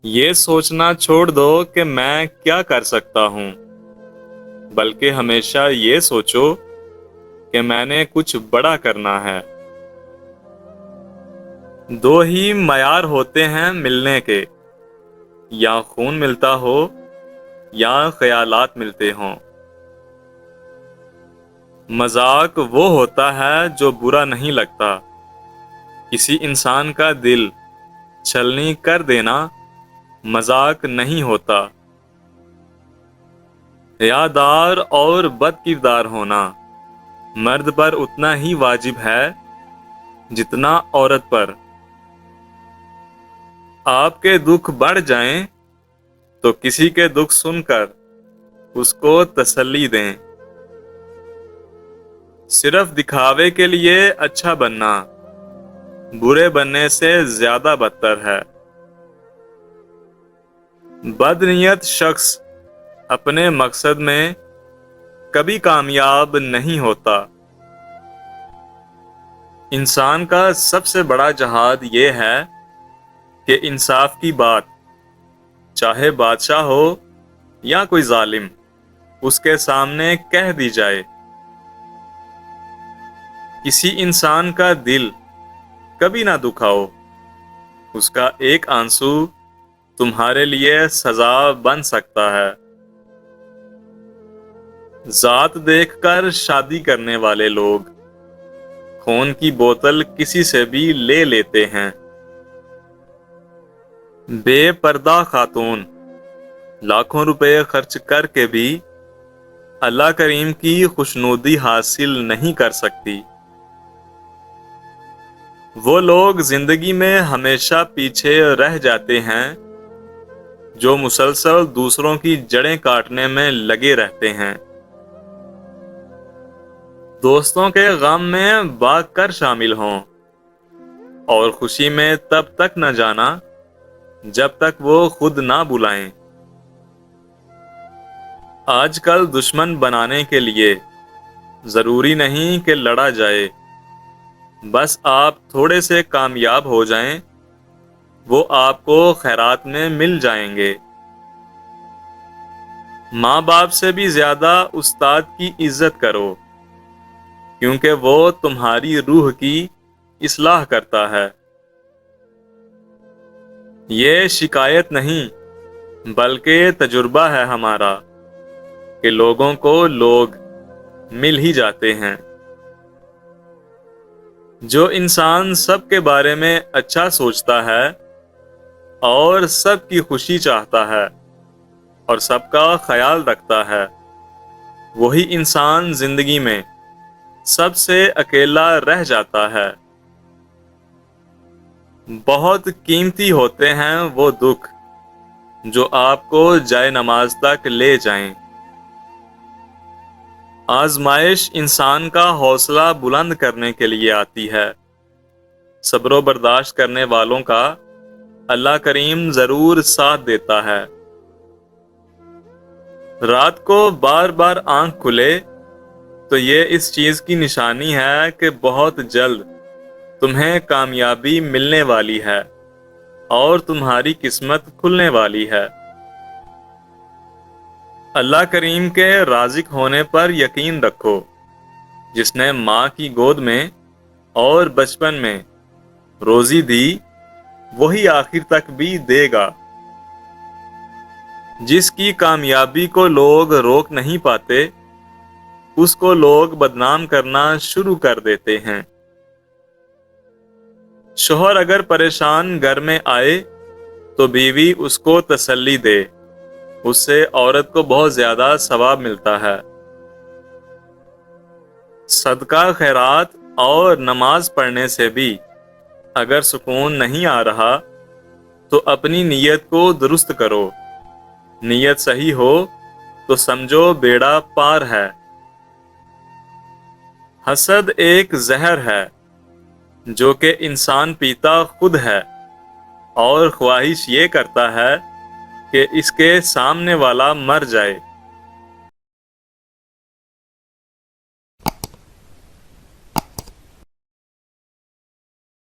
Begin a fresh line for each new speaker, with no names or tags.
یہ سوچنا چھوڑ دو کہ میں کیا کر سکتا ہوں، بلکہ ہمیشہ یہ سوچو کہ میں نے کچھ بڑا کرنا ہے۔ دو ہی معیار ہوتے ہیں ملنے کے، یا خون ملتا ہو یا خیالات ملتے ہوں۔ مذاق وہ ہوتا ہے جو برا نہیں لگتا۔ کسی انسان کا دل چھلنی کر دینا مذاق نہیں ہوتا۔ حیادار اور بد کردار ہونا مرد پر اتنا ہی واجب ہے جتنا عورت پر۔ آپ کے دکھ بڑھ جائیں تو کسی کے دکھ سن کر اس کو تسلی دیں۔ صرف دکھاوے کے لیے اچھا بننا برے بننے سے زیادہ بدتر ہے۔ بد نیت شخص اپنے مقصد میں کبھی کامیاب نہیں ہوتا۔ انسان کا سب سے بڑا جہاد یہ ہے کہ انصاف کی بات، چاہے بادشاہ ہو یا کوئی ظالم، اس کے سامنے کہہ دی جائے۔ کسی انسان کا دل کبھی نہ دکھاؤ، اس کا ایک آنسو تمہارے لیے سزا بن سکتا ہے۔ ذات دیکھ کر شادی کرنے والے لوگ خون کی بوتل کسی سے بھی لے لیتے ہیں۔ بے پردہ خاتون لاکھوں روپے خرچ کر کے بھی اللہ کریم کی خوشنودی حاصل نہیں کر سکتی۔ وہ لوگ زندگی میں ہمیشہ پیچھے رہ جاتے ہیں جو مسلسل دوسروں کی جڑیں کاٹنے میں لگے رہتے ہیں۔ دوستوں کے غم میں بھاگ کر شامل ہوں اور خوشی میں تب تک نہ جانا جب تک وہ خود نہ بلائیں۔ آج کل دشمن بنانے کے لیے ضروری نہیں کہ لڑا جائے، بس آپ تھوڑے سے کامیاب ہو جائیں، وہ آپ کو خیرات میں مل جائیں گے۔ ماں باپ سے بھی زیادہ استاد کی عزت کرو، کیونکہ وہ تمہاری روح کی اصلاح کرتا ہے۔ یہ شکایت نہیں بلکہ تجربہ ہے ہمارا کہ لوگوں کو لوگ مل ہی جاتے ہیں۔ جو انسان سب کے بارے میں اچھا سوچتا ہے اور سب کی خوشی چاہتا ہے اور سب کا خیال رکھتا ہے، وہی انسان زندگی میں سب سے اکیلا رہ جاتا ہے۔ بہت قیمتی ہوتے ہیں وہ دکھ جو آپ کو جائے نماز تک لے جائیں۔ آزمائش انسان کا حوصلہ بلند کرنے کے لیے آتی ہے۔ صبر و برداشت کرنے والوں کا اللہ کریم ضرور ساتھ دیتا ہے۔ رات کو بار بار آنکھ کھلے تو یہ اس چیز کی نشانی ہے کہ بہت جلد تمہیں کامیابی ملنے والی ہے اور تمہاری قسمت کھلنے والی ہے۔ اللہ کریم کے رازق ہونے پر یقین رکھو۔ جس نے ماں کی گود میں اور بچپن میں روزی دی، وہی آخر تک بھی دے گا۔ جس کی کامیابی کو لوگ روک نہیں پاتے، اس کو لوگ بدنام کرنا شروع کر دیتے ہیں۔ شوہر اگر پریشان گھر میں آئے تو بیوی اس کو تسلی دے، اس سے عورت کو بہت زیادہ ثواب ملتا ہے۔ صدقہ خیرات اور نماز پڑھنے سے بھی اگر سکون نہیں آ رہا تو اپنی نیت کو درست کرو۔ نیت صحیح ہو تو سمجھو بیڑا پار ہے۔ حسد ایک زہر ہے جو کہ انسان پیتا خود ہے اور خواہش یہ کرتا ہے کہ اس کے سامنے والا مر جائے۔